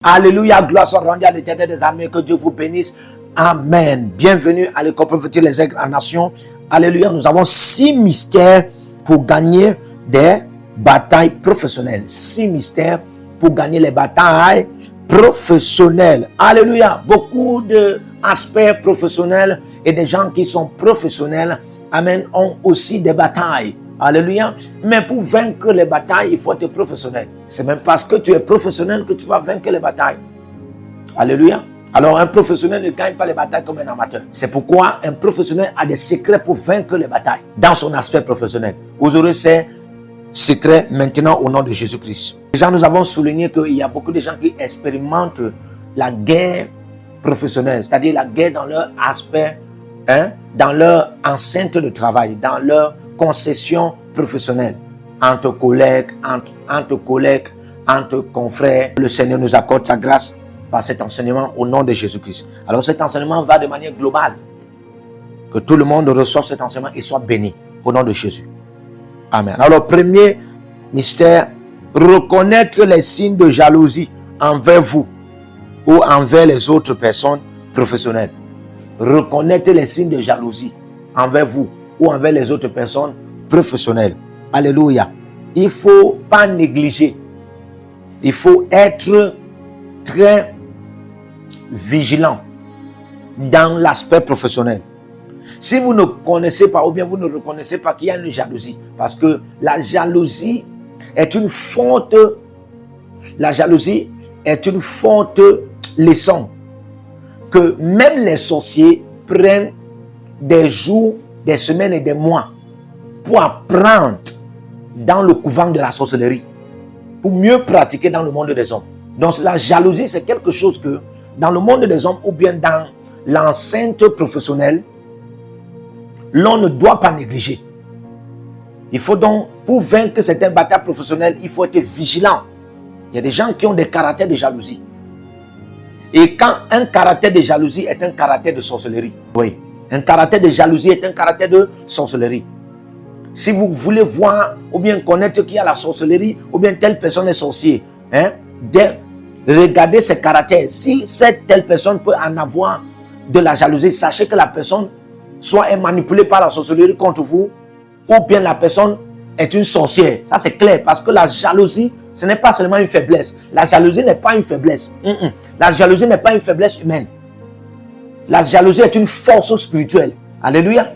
Alléluia, gloire soit rendue à l'Éternel des armées, que Dieu vous bénisse. Amen. Bienvenue à l'école prophétique Les Aigles en Nation. Alléluia, nous avons 6 mystères pour gagner des batailles professionnelles. 6 mystères pour gagner les batailles professionnelles. Alléluia, beaucoup d'aspects professionnels et des gens qui sont professionnels, amen, ont aussi des batailles. Alléluia. Mais pour vaincre les batailles, il faut être professionnel. C'est même parce que tu es professionnel que tu vas vaincre les batailles. Alléluia. Alors un professionnel ne gagne pas les batailles comme un amateur. C'est pourquoi un professionnel a des secrets pour vaincre les batailles dans son aspect professionnel. Vous aurez ces secrets maintenant au nom de Jésus-Christ. Déjà, nous avons souligné qu'il y a beaucoup de gens qui expérimentent la guerre professionnelle, c'est-à-dire la guerre dans leur aspect, dans leur enceinte de travail, dans leur concession professionnelle, entre collègues, entre confrères. Le Seigneur nous accorde sa grâce par cet enseignement au nom de Jésus-Christ. Alors cet enseignement va de manière globale. Que tout le monde reçoive cet enseignement et soit béni au nom de Jésus. Amen. Alors premier mystère, reconnaître les signes de jalousie envers vous ou envers les autres personnes professionnelles. Reconnaître les signes de jalousie envers vous ou envers les autres personnes professionnelles. Alléluia. Il ne faut pas négliger. Il faut être très vigilant dans l'aspect professionnel. Si vous ne connaissez pas ou bien vous ne reconnaissez pas qu'il y a une jalousie, parce que la jalousie est une forte leçon que même les sorciers prennent des jours, des semaines et des mois pour apprendre dans le couvent de la sorcellerie, pour mieux pratiquer dans le monde des hommes. Donc la jalousie, c'est quelque chose que dans le monde des hommes ou bien dans l'enceinte professionnelle, l'on ne doit pas négliger. Il faut donc, pour vaincre certaines batailles professionnelles, il faut être vigilant. Il y a des gens qui ont des caractères de jalousie. Et quand un caractère de jalousie est un caractère de sorcellerie, oui, un caractère de jalousie est un caractère de sorcellerie. Si vous voulez voir ou bien connaître qu'il y a la sorcellerie ou bien telle personne est sorcier, regardez ses caractères. Si cette telle personne peut en avoir de la jalousie, sachez que la personne soit est manipulée par la sorcellerie contre vous ou bien la personne est une sorcière. Ça c'est clair parce que la jalousie, ce n'est pas seulement une faiblesse. La jalousie n'est pas une faiblesse. La jalousie n'est pas une faiblesse humaine. La jalousie est une force spirituelle. Alléluia.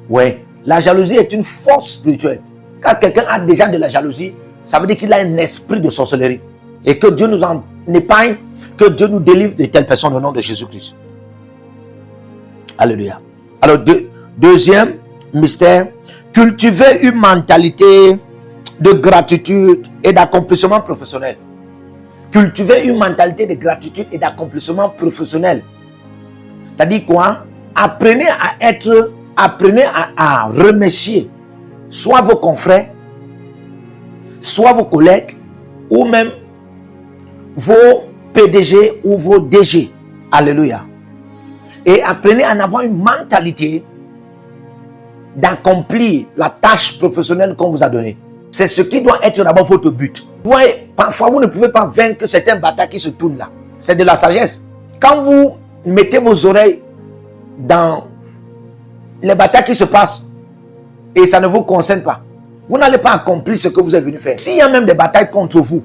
Oui. La jalousie est une force spirituelle. Quand quelqu'un a déjà de la jalousie, ça veut dire qu'il a un esprit de sorcellerie. Et que Dieu nous en épargne, que Dieu nous délivre de telles personnes au nom de Jésus-Christ. Alléluia. Alors, deuxième mystère, cultiver une mentalité de gratitude et d'accomplissement professionnel. Cultiver une mentalité de gratitude et d'accomplissement professionnel. C'est-à-dire quoi? Apprenez à remercier soit vos confrères, soit vos collègues, ou même vos PDG ou vos DG. Alléluia. Et apprenez à en avoir une mentalité d'accomplir la tâche professionnelle qu'on vous a donnée. C'est ce qui doit être d'abord votre but. Vous voyez, parfois vous ne pouvez pas vaincre certaines batailles qui se tournent là. C'est de la sagesse. Quand vous mettez vos oreilles dans les batailles qui se passent et ça ne vous concerne pas, vous n'allez pas accomplir ce que vous êtes venu faire. S'il y a même des batailles contre vous,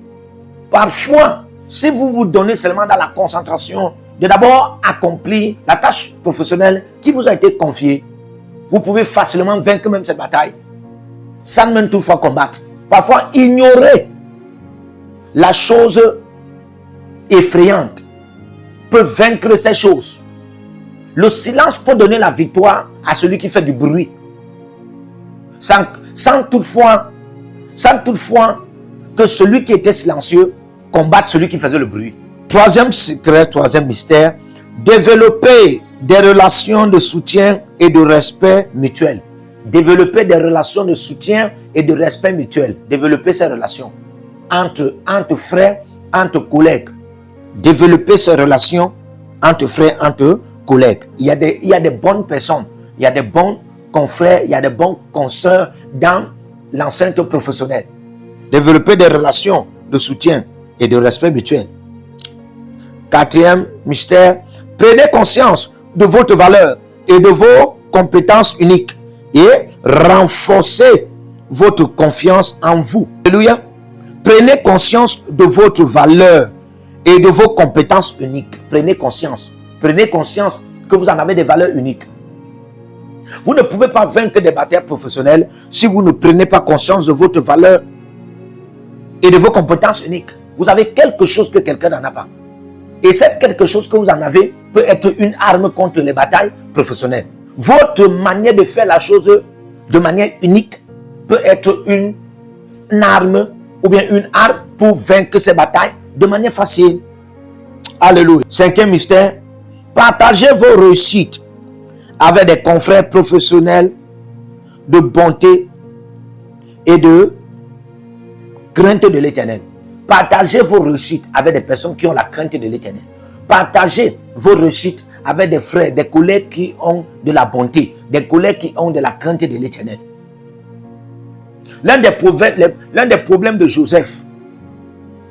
parfois, si vous vous donnez seulement dans la concentration de d'abord accomplir la tâche professionnelle qui vous a été confiée, vous pouvez facilement vaincre même cette bataille sans même toutefois combattre. Parfois, ignorer la chose effrayante peut vaincre ces choses. Le silence peut donner la victoire à celui qui fait du bruit. Sans toutefois que celui qui était silencieux combatte celui qui faisait le bruit. Troisième secret, troisième mystère, développer des relations de soutien et de respect mutuel. Développer des relations de soutien et de respect mutuel. Développer ces relations entre frères, entre collègues. Développer ces relations entre frères, entre collègues. Il y a des bonnes personnes, il y a des bons confrères, il y a des bons consoeurs dans l'enceinte professionnelle. Développer des relations de soutien et de respect mutuel. Quatrième mystère, prenez conscience de votre valeur et de vos compétences uniques et renforcez votre confiance en vous. Alléluia. Prenez conscience de votre valeur et de vos compétences uniques. Prenez conscience. Prenez conscience que vous en avez des valeurs uniques. Vous ne pouvez pas vaincre des batailles professionnelles si vous ne prenez pas conscience de votre valeur et de vos compétences uniques. Vous avez quelque chose que quelqu'un n'en a pas. Et cette quelque chose que vous en avez peut être une arme contre les batailles professionnelles. Votre manière de faire la chose de manière unique peut être une arme ou bien une arme pour vaincre ces batailles de manière facile. Alléluia. Cinquième mystère, partagez vos réussites avec des confrères professionnels de bonté et de crainte de l'Éternel. Partagez vos réussites avec des personnes qui ont la crainte de l'Éternel. Partagez vos réussites avec des frères, des collègues qui ont de la bonté, des collègues qui ont de la crainte de l'Éternel. L'un des problèmes de Joseph,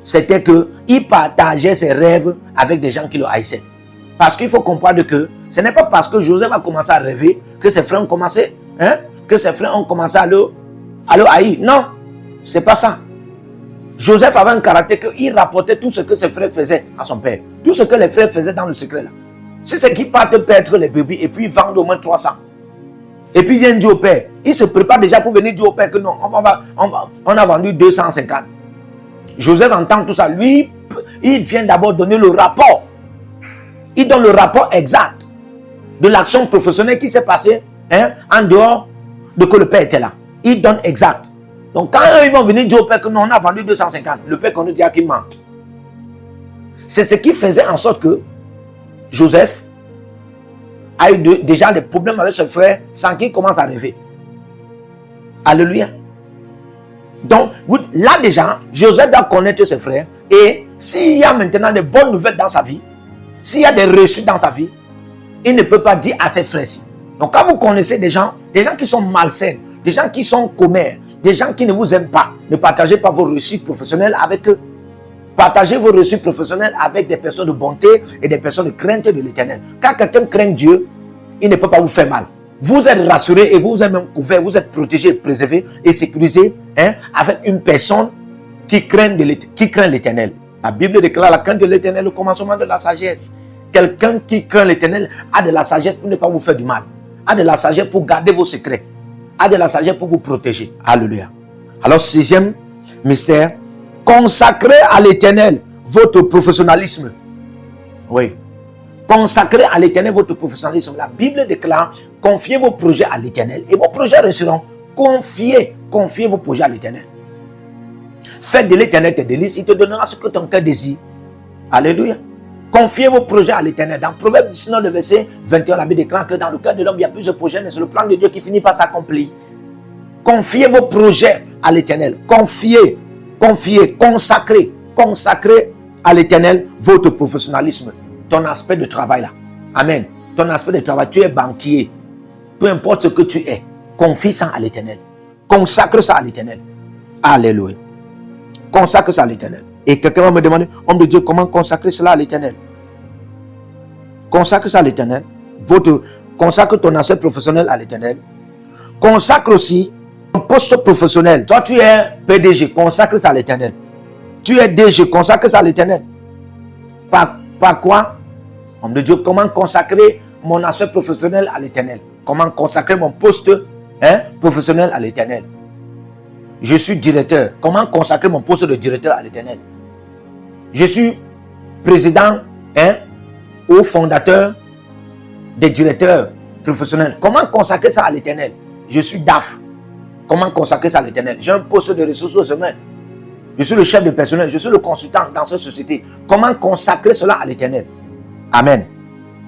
c'était qu'il partageait ses rêves avec des gens qui le haïssaient. Parce qu'il faut comprendre que ce n'est pas parce que Joseph a commencé à rêver que ses frères ont commencé, à le haïr. Non, c'est pas ça. Joseph avait un caractère qu'il rapportait tout ce que ses frères faisaient à son père. Tout ce que les frères faisaient dans le secret là. Si c'est qu'ils partent perdre les bébés et puis ils vendent au moins 300. Et puis ils viennent dire au père. Il se prépare déjà pour venir dire au père que non, on a vendu 250. Joseph entend tout ça. Lui, il vient d'abord donner le rapport. Il donne le rapport exact de l'action professionnelle qui s'est passée en dehors de que le père était là. Il donne exact. Donc quand ils vont venir dire au père que non, on a vendu 250, le père qu'on nous dit qu'il ment. C'est ce qui faisait en sorte que Joseph a eu déjà des problèmes avec ses frères sans qu'il commence à rêver. Alléluia. Donc là déjà, Joseph doit connaître ses frères. Et s'il y a maintenant des bonnes nouvelles dans sa vie, s'il y a des réussites dans sa vie, il ne peut pas dire à ses frères-ci. Donc quand vous connaissez des gens qui sont malsains, des gens qui sont commères, des gens qui ne vous aiment pas, ne partagez pas vos réussites professionnelles avec eux. Partagez vos réussites professionnelles avec des personnes de bonté et des personnes de crainte de l'Éternel. Quand quelqu'un craint Dieu, il ne peut pas vous faire mal. Vous êtes rassuré et vous êtes même couvert, vous êtes protégé, préservé et sécurisé avec une personne qui craint l'Éternel. La Bible déclare la crainte de l'Éternel, le commencement de la sagesse. Quelqu'un qui craint l'Éternel a de la sagesse pour ne pas vous faire du mal. A de la sagesse pour garder vos secrets. A de la sagesse pour vous protéger. Alléluia. Alors, sixième mystère, consacrez à l'Éternel votre professionnalisme. Oui. Consacrez à l'Éternel votre professionnalisme. La Bible déclare, confiez vos projets à l'Éternel et vos projets réussiront. Confiez vos projets à l'Éternel. Faites de l'Éternel tes délices, il te donnera ce que ton cœur désire. Alléluia. Confiez vos projets à l'Éternel. Dans Proverbe 19, le verset 21, la Bible déclare que dans le cœur de l'homme, il y a plusieurs projets, mais c'est le plan de Dieu qui finit par s'accomplir. Confiez vos projets à l'Éternel. Confiez, consacrez à l'Éternel votre professionnalisme, ton aspect de travail là. Amen. Ton aspect de travail, tu es banquier. Peu importe ce que tu es, confie ça à l'Éternel. Consacre ça à l'Éternel. Alléluia. Consacre ça à l'Éternel. Et quelqu'un va me demander, homme de Dieu, comment consacrer cela à l'Éternel? Consacre ça à l'Éternel. Consacre ton aspect professionnel à l'Éternel. Consacre aussi ton poste professionnel. Toi, tu es PDG, consacre ça à l'Éternel. Tu es DG, consacre ça à l'Éternel. Par quoi? Homme de Dieu, comment consacrer mon aspect professionnel à l'Éternel? Comment consacrer mon poste professionnel à l'Éternel? Je suis directeur. Comment consacrer mon poste de directeur à l'Éternel? Je suis président ou fondateur des directeurs professionnels. Comment consacrer ça à l'Éternel? Je suis DAF. Comment consacrer ça à l'Éternel? J'ai un poste de ressources humaines. Je suis le chef de personnel. Je suis le consultant dans cette société. Comment consacrer cela à l'Éternel? Amen.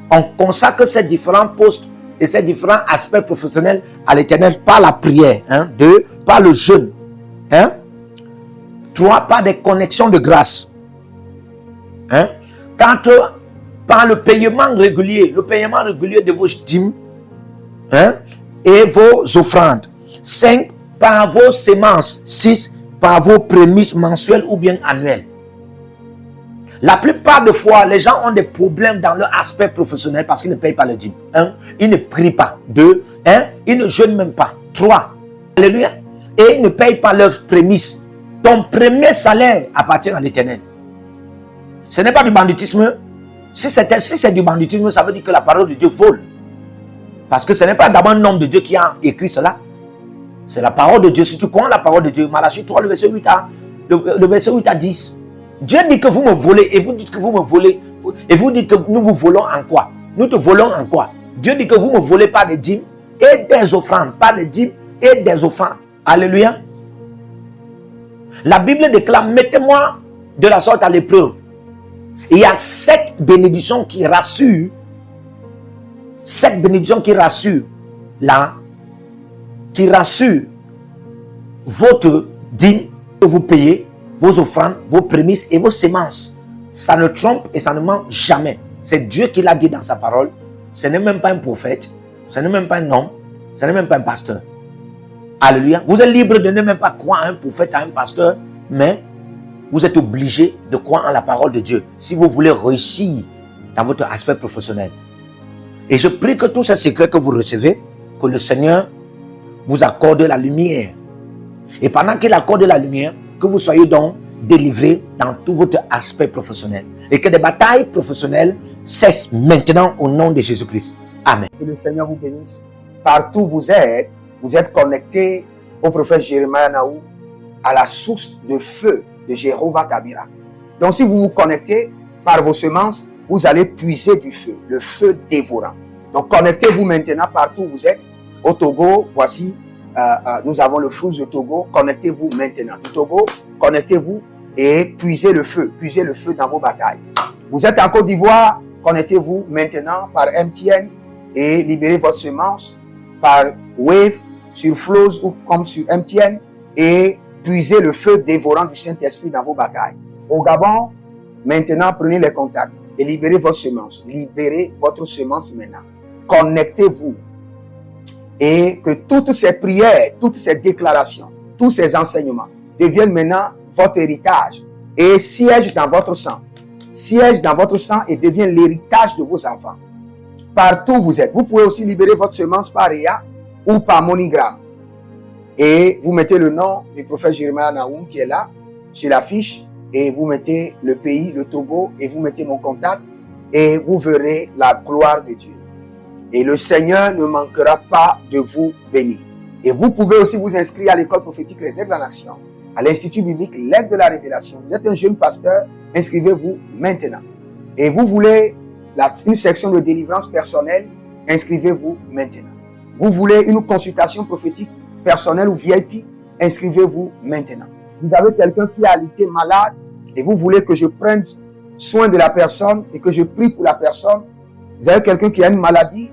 On consacre ces différents postes et ces différents aspects professionnels à l'Éternel par la prière. 2, par le jeûne. 3, par des connexions de grâce. 4, par le paiement régulier de vos dîmes et vos offrandes. 5, par vos semences. 6, par vos prémices mensuelles ou bien annuelles. La plupart des fois, les gens ont des problèmes dans leur aspect professionnel parce qu'ils ne payent pas le dîme. 1. Ils ne prient pas. 2. Ils ne jeûnent même pas. 3. Alléluia. Et ils ne payent pas leurs prémices. Ton premier salaire appartient à l'Éternel. Ce n'est pas du banditisme. Si c'est du banditisme, ça veut dire que la parole de Dieu vole. Parce que ce n'est pas d'abord un homme de Dieu qui a écrit cela. C'est la parole de Dieu. Si tu crois en la parole de Dieu, Malachie 3, le verset 8 à 10. Dieu dit que vous me volez et vous dites que vous me volez. Et vous dites que nous vous volons en quoi? Nous te volons en quoi? Dieu dit que vous me volez pas des dîmes et des offrandes. Pas des dîmes et des offrandes. Alléluia. La Bible déclare, mettez-moi de la sorte à l'épreuve. Il y a 7 bénédictions qui rassurent. 7 bénédictions qui rassurent. Là, qui rassurent votre dîme que vous payez, vos offrandes, vos prémices et vos semences. Ça ne trompe et ça ne ment jamais. C'est Dieu qui l'a dit dans sa parole. Ce n'est même pas un prophète. Ce n'est même pas un homme. Ce n'est même pas un pasteur. Alléluia. Vous êtes libre de ne même pas croire à un prophète, à un pasteur, mais vous êtes obligé de croire en la parole de Dieu si vous voulez réussir dans votre aspect professionnel. Et je prie que tous ces secrets que vous recevez, que le Seigneur vous accorde la lumière. Et pendant qu'il accorde la lumière, que vous soyez donc délivrés dans tout votre aspect professionnel. Et que des batailles professionnelles cessent maintenant au nom de Jésus-Christ. Amen. Que le Seigneur vous bénisse. Partout où vous êtes connectés au prophète Jérémie Naou, à la source de feu de Jéhovah Tabira. Donc si vous vous connectez par vos semences, vous allez puiser du feu, le feu dévorant. Donc connectez-vous maintenant partout où vous êtes. Au Togo, voici, nous avons le flux de Togo. Connectez-vous maintenant. Au Togo, connectez-vous et puisez le feu dans vos batailles. Vous êtes en Côte d'Ivoire, connectez-vous maintenant par MTN et libérez votre semence par Wave sur Flows ou comme sur MTN et puisez le feu dévorant du Saint-Esprit dans vos batailles. Au Gabon, maintenant prenez les contacts et libérez votre semence. Libérez votre semence maintenant. Connectez-vous et que toutes ces prières, toutes ces déclarations, tous ces enseignements deviennent maintenant votre héritage et siègent dans votre sang. Siègent dans votre sang et deviennent l'héritage de vos enfants. Partout où vous êtes. Vous pouvez aussi libérer votre semence par Réa ou par MoneyGram. Et vous mettez le nom du prophète Jérémie Naoum qui est là, sur la fiche, et vous mettez le pays, le Togo, et vous mettez mon contact, et vous verrez la gloire de Dieu. Et le Seigneur ne manquera pas de vous bénir. Et vous pouvez aussi vous inscrire à l'école prophétique Les Aigles en Action, à l'Institut biblique L'Aigle de la Révélation. Vous êtes un jeune pasteur, inscrivez-vous maintenant. Et vous voulez une section de délivrance personnelle, inscrivez-vous maintenant. Vous voulez une consultation prophétique personnelle ou VIP, inscrivez-vous maintenant. Vous avez quelqu'un qui a été malade et vous voulez que je prenne soin de la personne et que je prie pour la personne. Vous avez quelqu'un qui a une maladie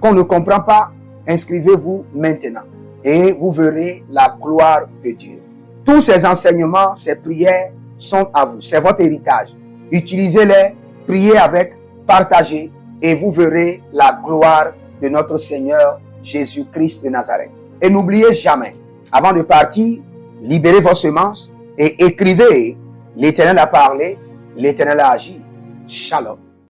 qu'on ne comprend pas, inscrivez-vous maintenant et vous verrez la gloire de Dieu. Tous ces enseignements, ces prières sont à vous, c'est votre héritage. Utilisez-les, priez avec, partagez et vous verrez la gloire de notre Seigneur Jésus-Christ de Nazareth. Et n'oubliez jamais, avant de partir, libérez vos semences et écrivez, l'Éternel a parlé, l'Éternel a agi. Shalom.